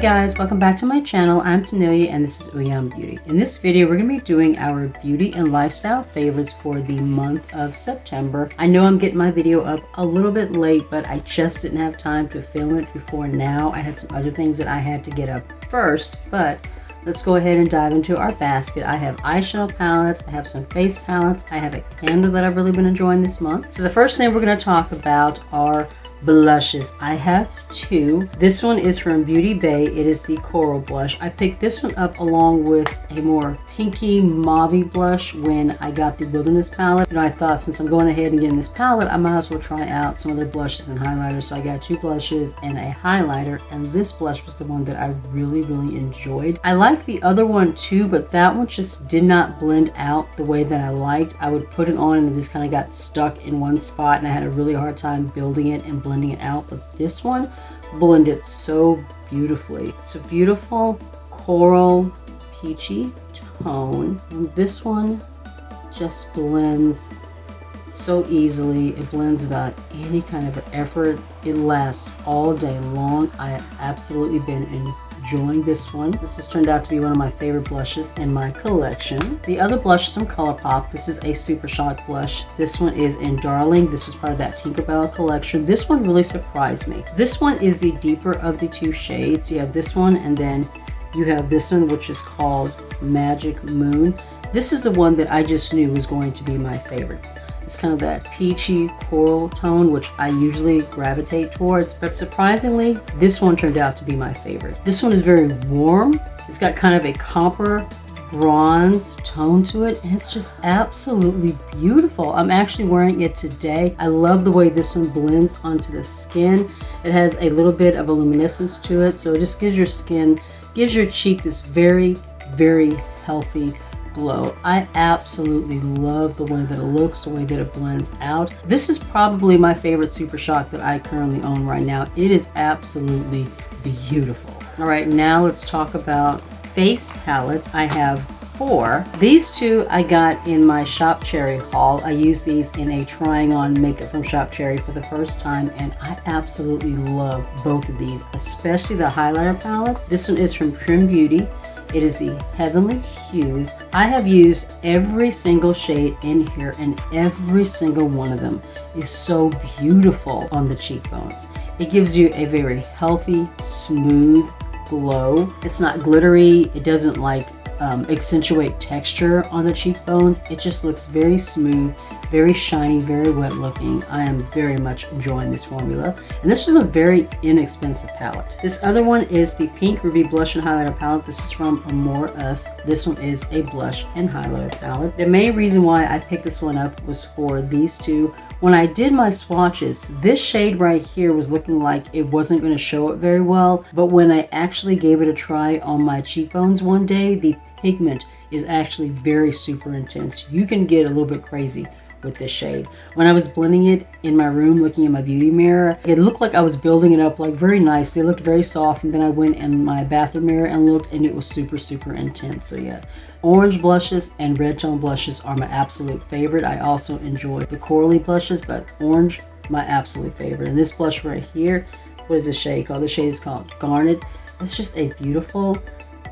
guys, welcome back to my channel. I'm Tanealia and this is Uoma Beauty. In this video, we're going to be doing our beauty and lifestyle favorites for the month of September. I know I'm getting my video up a little bit late, but I just didn't have time to film it before now. I had some other things that I had to get up first, but let's go ahead and dive into our basket. I have eyeshadow palettes, I have some face palettes, I have a candle that I've really been enjoying this month. So the first thing we're going to talk about are blushes. I have two. This one is from Beauty Bay. It is the Coral blush. I picked this one up along with a more pinky mauve blush when I got the Wilderness palette. You know, I thought since I'm going ahead and getting this palette, I might as well try out some other blushes and highlighters. So I got two blushes and a highlighter, and this blush was the one that I really enjoyed. I like the other one too, but that one just did not blend out the way that I liked. I would put it on and it just kind of got stuck in one spot, and I had a really hard time building it and blending it out. But this one blended so beautifully. It's a beautiful coral peachy tone, and this one just blends so easily. It blends without any kind of effort. It lasts all day long. I have absolutely been enjoying this one. This has turned out to be one of my favorite blushes in my collection. The other blush is from Colourpop. This is a Supershock blush. This one is in Darling. This was part of that Tinkerbell collection. This one really surprised me. This one is the deeper of the two shades. You have this one, and then you have this one, which is called Magic Moon. This is the one that I just knew was going to be my favorite. It's kind of that peachy coral tone, which I usually gravitate towards, but surprisingly, this one turned out to be my favorite. This one is very warm. It's got kind of a copper bronze tone to it, and it's just absolutely beautiful. I'm actually wearing it today. I love the way this one blends onto the skin. It has a little bit of a luminescence to it, so it just gives your skin, gives your cheek this very healthy glow. I absolutely love the way that it looks, the way that it blends out. This is probably my favorite Supershock that I currently own right now. It is absolutely beautiful. All right, now let's talk about face palettes. I have four. These two I got in my Shop Cherry haul. I used these in a trying on makeup from Shop Cherry for the first time, and I absolutely love both of these, especially the highlighter palette. This one is from Creme Beauty. It is the Heavenly Hues. I have used every single shade in here, and every single one of them is so beautiful on the cheekbones. It gives you a very healthy, smooth glow. It's not glittery. It doesn't like accentuate texture on the cheekbones. It just looks very smooth, very shiny, very wet looking. I am very much enjoying this formula, and this is a very inexpensive palette. This other one is the Pink Ruby Blush and Highlighter palette. This is from Amuse. This one is a blush and highlighter palette. The main reason why I picked this one up was for these two. When I did my swatches, this shade right here was looking like it wasn't going to show up very well, but when I actually gave it a try on my cheekbones one day, the pigment is actually very super intense. You can get a little bit crazy with this shade. When I was blending it in my room looking in my beauty mirror, it looked like I was building it up like very nice. They looked very soft, and then I went in my bathroom mirror and looked, and it was super intense. So yeah, orange blushes and red tone blushes are my absolute favorite. I also enjoy the corally blushes, but orange, my absolute favorite. And this blush right here, what is the shade called? The shade is called Garnet. It's just a beautiful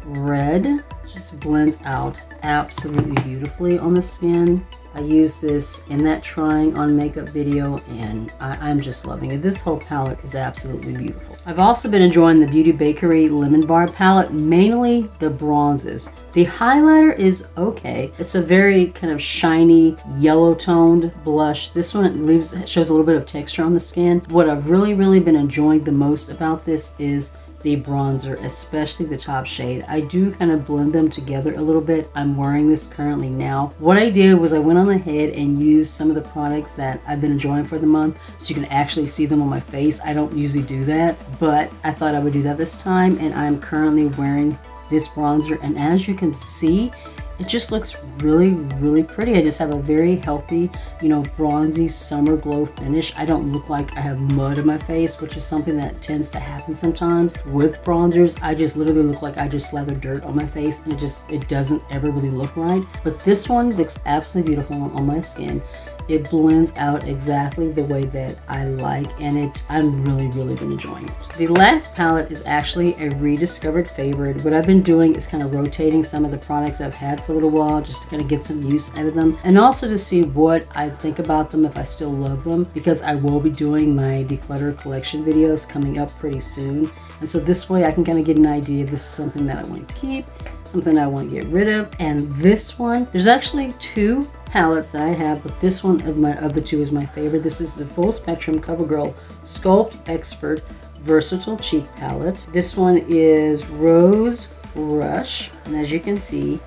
red. Just blends out absolutely beautifully on the skin. I used this in that trying on makeup video, and I'm just loving it. This whole palette is absolutely beautiful. I've also been enjoying the Beauty Bakery Lemon Bar palette, mainly the bronzes. The highlighter is okay. It's a very kind of shiny yellow toned blush. This one shows a little bit of texture on the skin. What I've really been enjoying the most about this is the bronzer, especially the top shade. I do kind of blend them together a little bit. I'm wearing this currently now. What I did was I went on ahead and used some of the products that I've been enjoying for the month, so you can actually see them on my face. I don't usually do that, but I thought I would do that this time, and I'm currently wearing this bronzer, and as you can see, it just looks really, really pretty. I just have a very healthy, you know, bronzy summer glow finish. I don't look like I have mud in my face, which is something that tends to happen sometimes with bronzers. I just literally look like I just slathered dirt on my face, and it doesn't ever really look right. But this one looks absolutely beautiful on my skin. It blends out exactly the way that I like, and I'm really, really been enjoying it. The last palette is actually a rediscovered favorite. What I've been doing is kind of rotating some of the products I've had for a little while, just to kind of get some use out of them, and also to see what I think about them, if I still love them, because I will be doing my declutter collection videos coming up pretty soon. And so this way I can kind of get an idea if this is something that I want to keep, something I want to get rid of. And this one, there's actually two palettes that I have, but this one of the two is my favorite. This is the Full Spectrum CoverGirl Sculpt Expert Versatile Cheek Palette. This one is Rose Rush, and as you can see,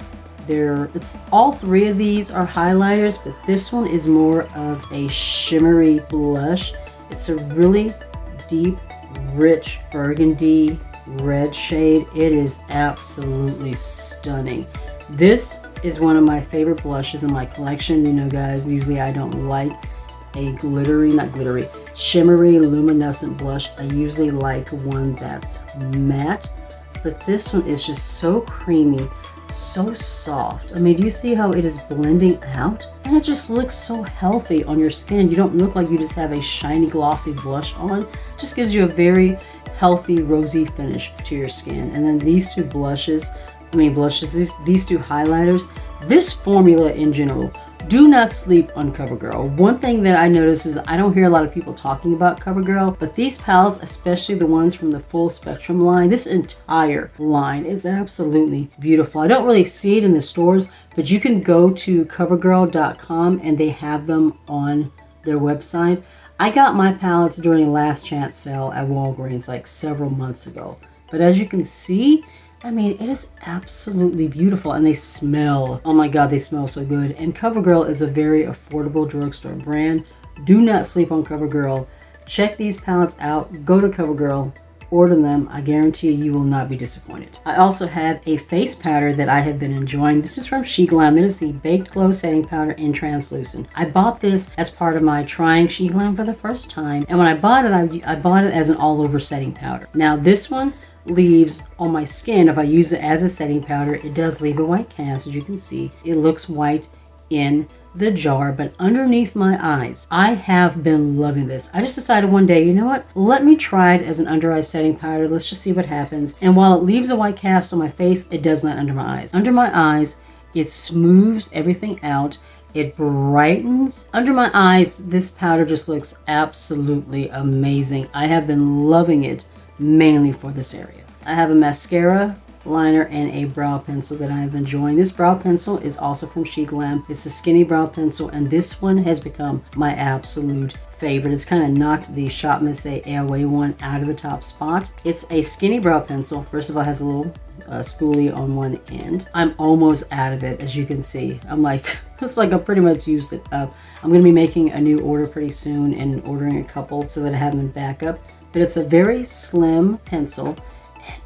it's all three of these are highlighters, but this one is more of a shimmery blush. It's a really deep, rich burgundy red shade. It is absolutely stunning. This is one of my favorite blushes in my collection. You know, guys, usually I don't like a shimmery luminescent blush. I usually like one that's matte, but this one is just so creamy, so soft. I mean, do you see how it is blending out? And it just looks so healthy on your skin. You don't look like you just have a shiny glossy blush on. It just gives you a very healthy rosy finish to your skin. And then these two blushes, these two highlighters, this formula in general, do not sleep on CoverGirl. One thing that I notice is I don't hear a lot of people talking about CoverGirl, but these palettes, especially the ones from the Full Spectrum line, this entire line is absolutely beautiful. I don't really see it in the stores, but you can go to covergirl.com and they have them on their website. I got my palettes during a last chance sale at Walgreens like several months ago. But as you can see, I mean, it is absolutely beautiful, and they smell, oh my god, they smell so good. And CoverGirl is a very affordable drugstore brand. Do not sleep on CoverGirl. Check these palettes out. Go to CoverGirl, order them. I guarantee you will not be disappointed. I also have a face powder that I have been enjoying. This is from Sheglam. This is the Baked Glow Setting Powder in Translucent. I bought this as part of my trying Sheglam for the first time, and when I bought it, I bought it as an all-over setting powder. Now this one leaves on my skin, if I use it as a setting powder, it does leave a white cast. As you can see, it looks white in the jar, but underneath my eyes, I have been loving this. I just decided one day, you know what, let me try it as an under eye setting powder. Let's just see what happens. And while it leaves a white cast on my face, it does not under my eyes. Under my eyes, it smooths everything out. It brightens. Under my eyes, this powder just looks absolutely amazing. I have been loving it mainly for this area. I have a mascara, liner, and a brow pencil that I have been enjoying. This brow pencil is also from Sheglam. It's a skinny brow pencil, and this one has become my absolute favorite. It's kind of knocked the Shop Miss AOA one out of the top spot. It's a skinny brow pencil. First of all, it has a little spoolie on one end. I'm almost out of it, as you can see. I'm like, it's like I pretty much used it up. I'm going to be making a new order pretty soon and ordering a couple so that I have them in backup. But it's a very slim pencil.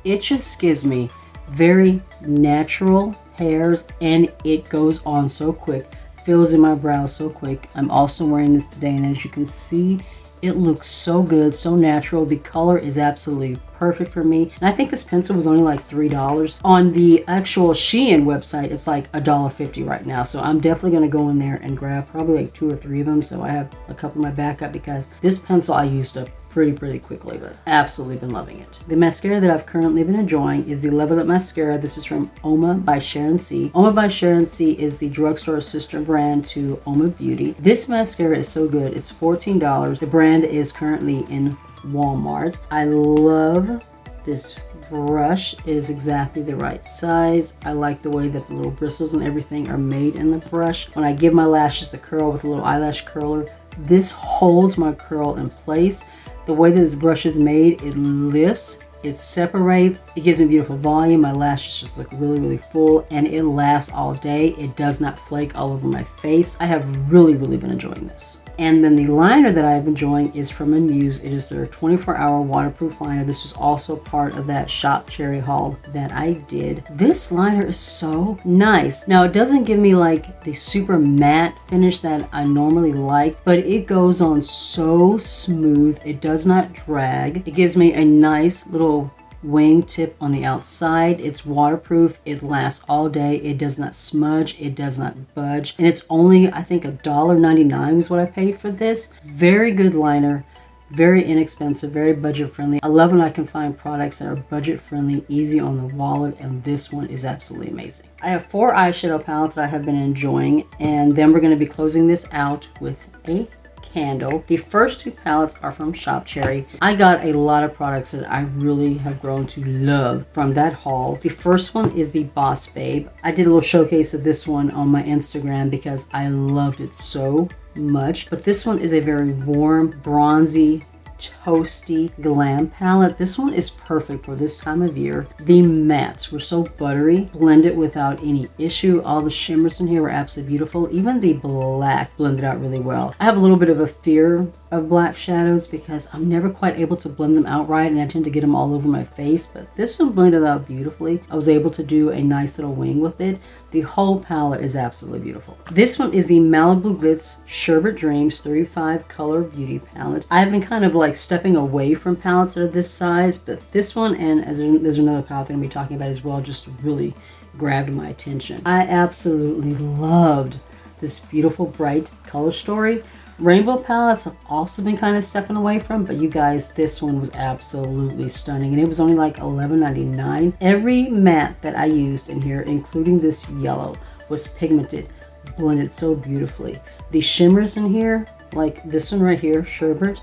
It just gives me very natural hairs, and it goes on so quick, fills in my brow so quick. I'm also wearing this today, and as you can see, it looks so good, so natural. The color is absolutely perfect for me. And I think this pencil was only like $3. On the actual Shein website, it's like $1.50 right now. So I'm definitely going to go in there and grab probably like 2 or 3 of them, so I have a couple in my backup, because this pencil I used up pretty quickly, but absolutely been loving it. The mascara that I've currently been enjoying is the Level Up Mascara. This is from Uoma by Sharon C. Uoma by Sharon C is the drugstore sister brand to Uoma Beauty. This mascara is so good. It's $14. The brand is currently in Walmart. I love this brush. It is exactly the right size. I like the way that the little bristles and everything are made in the brush. When I give my lashes a curl with a little eyelash curler, this holds my curl in place. The way that this brush is made, it lifts, it separates, it gives me beautiful volume. My lashes just look really full, and it lasts all day. It does not flake all over my face. I have really been enjoying this. And then the liner that I've been enjoying is from Amuse. It is their 24-hour waterproof liner. This is also part of that Shop Cherry haul that I did. This liner is so nice. Now, it doesn't give me like the super matte finish that I normally like, but it goes on so smooth. It does not drag. It gives me a nice little wing tip on the outside. It's waterproof. It lasts all day. It does not smudge. It does not budge. And it's only, I think, $1.99 was what I paid for this. Very good liner. Very inexpensive, very budget friendly. I love when I can find products that are budget friendly, easy on the wallet, and this one is absolutely amazing. I have 4 eyeshadow palettes that I have been enjoying, and then we're going to be closing this out with a candle. The first 2 palettes are from Shop Cherry. I got a lot of products that I really have grown to love from that haul. The first one is the Boss Babe. I did a little showcase of this one on my Instagram because I loved it so much. But this one is a very warm, bronzy, toasty glam palette. This one is perfect for this time of year. The mattes were so buttery, blended without any issue. All the shimmers in here were absolutely beautiful. Even the black blended out really well. I have a little bit of a fear of black shadows because I'm never quite able to blend them out right, and I tend to get them all over my face, but this one blended out beautifully. I was able to do a nice little wing with it. The whole palette is absolutely beautiful. This one is the Malibu Glitz Sherbet Dreams 35 Color Beauty Palette. I've been kind of like stepping away from palettes that are this size, but this one, and there's another palette that I'm going to be talking about as well, just really grabbed my attention. I absolutely loved this beautiful bright color story. Rainbow palettes I've also been kind of stepping away from, but you guys, this one was absolutely stunning, and it was only like $11.99. Every matte that I used in here, including this yellow, was pigmented, blended so beautifully. The shimmers in here, like this one right here, Sherbet,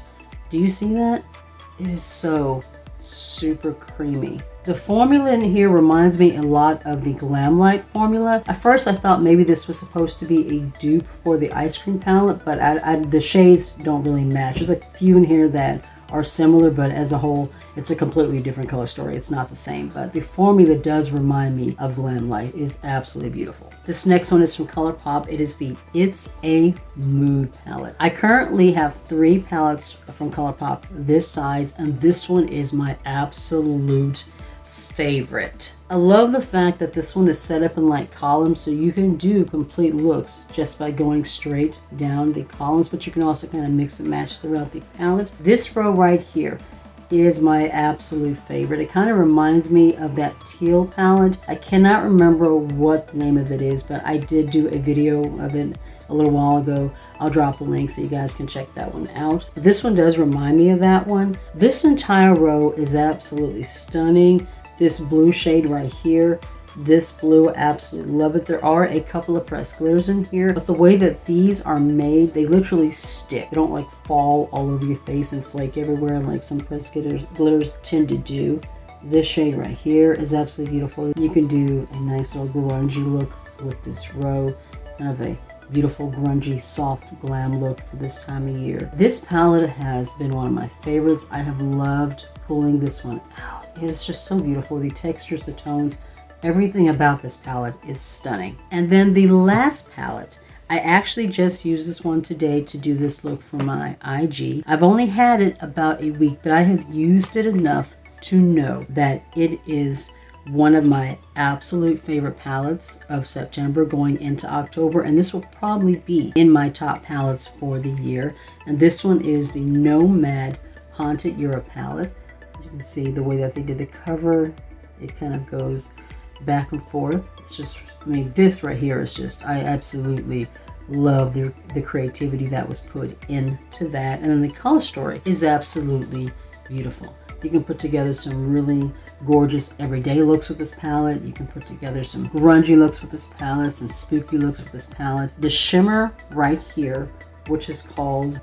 do you see that? It is so super creamy. The formula in here reminds me a lot of the Glam Light formula. At first I thought maybe this was supposed to be a dupe for the ice cream palette, but the shades don't really match. There's a few in here that are similar, but as a whole, it's a completely different color story. It's not the same, but the formula does remind me of Glam Light. It's absolutely beautiful. This next one is from Colourpop. It is the It's a Mood palette. I currently have 3 palettes from Colourpop this size, and this one is my absolute favorite. I love the fact that this one is set up in like columns, so you can do complete looks just by going straight down the columns, but you can also kind of mix and match throughout the palette. This row right here is my absolute favorite. It kind of reminds me of that teal palette. I cannot remember what the name of it is, but I did do a video of it a little while ago. I'll drop a link so you guys can check that one out. But this one does remind me of that one. This entire row is absolutely stunning. This blue shade right here, this blue, absolutely love it. There are a couple of pressed glitters in here, but the way that these are made, they literally stick. They don't like fall all over your face and flake everywhere like some pressed glitters tend to do. This shade right here is absolutely beautiful. You can do a nice little grungy look with this row, kind of a beautiful grungy soft glam look for this time of year. This palette has been one of my favorites. I have loved pulling this one out. It is just so beautiful. The textures, the tones, everything about this palette is stunning. And then the last palette, I actually just used this one today to do this look for my IG. I've only had it about a week, but I have used it enough to know that it is one of my absolute favorite palettes of September going into October, and this will probably be in my top palettes for the year. And this one is the Nomad Haunted Europe palette. You can see the way that they did the cover, it kind of goes back and forth. It's just, I mean, this right here is just, I absolutely love the creativity that was put into that. And then the color story is absolutely beautiful. You can put together some really gorgeous everyday looks with this palette. You can put together some grungy looks with this palette, some spooky looks with this palette. The shimmer right here, which is called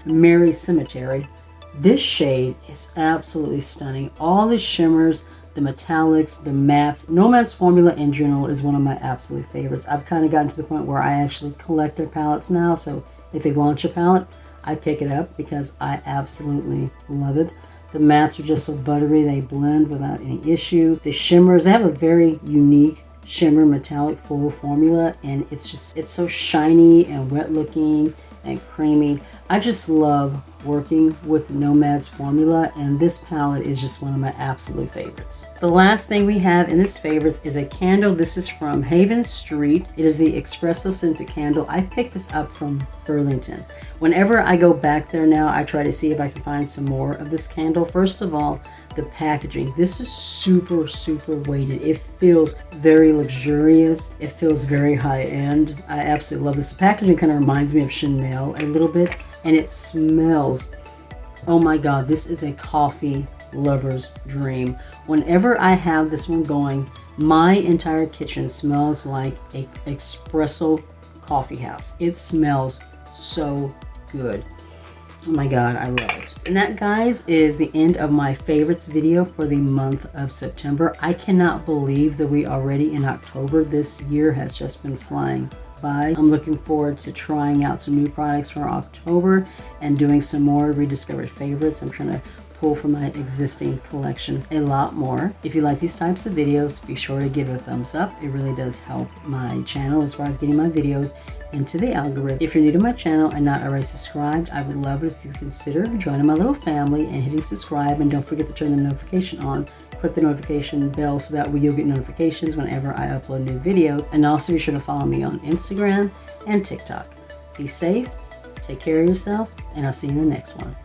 Merry Cemetery. This shade is absolutely stunning. All the shimmers, the metallics, the mattes. Nomad's formula in general is one of my absolute favorites. I've kind of gotten to the point where I actually collect their palettes now, so if they launch a palette, I pick it up because I absolutely love it. The mattes are just so buttery, they blend without any issue. The shimmers, they have a very unique shimmer metallic floral formula, and it's so shiny and wet looking, and creamy. I just love working with Nomad's formula, and this palette is just one of my absolute favorites. The last thing we have in this favorites is a candle. This is from Haven Street. It is the espresso scented candle. I picked this up from Burlington. Whenever I go back there now, I try to see if I can find some more of this candle. First of all, the packaging. This is super, super weighted. It feels very luxurious. It feels very high end. I absolutely love this. The packaging kind of reminds me of Chanel a little bit, and it smells, oh my God, this is a coffee lover's dream. Whenever I have this one going, my entire kitchen smells like an espresso coffee house. It smells so good. Oh my God, I love it. And that, guys, is the end of my favorites video for the month of September. I cannot believe that we already in October. This year has just been flying by. I'm looking forward to trying out some new products for October and doing some more rediscovered favorites. I'm trying to pull from my existing collection a lot more. If you like these types of videos, be sure to give it a thumbs up. It really does help my channel as far as getting my videos into the algorithm. If you're new to my channel and not already subscribed, I would love it if you consider joining my little family and hitting subscribe, and don't forget to turn the notification on. Click the notification bell so that way you'll get notifications whenever I upload new videos. And also be sure to follow me on Instagram and TikTok. Be safe, take care of yourself, and I'll see you in the next one.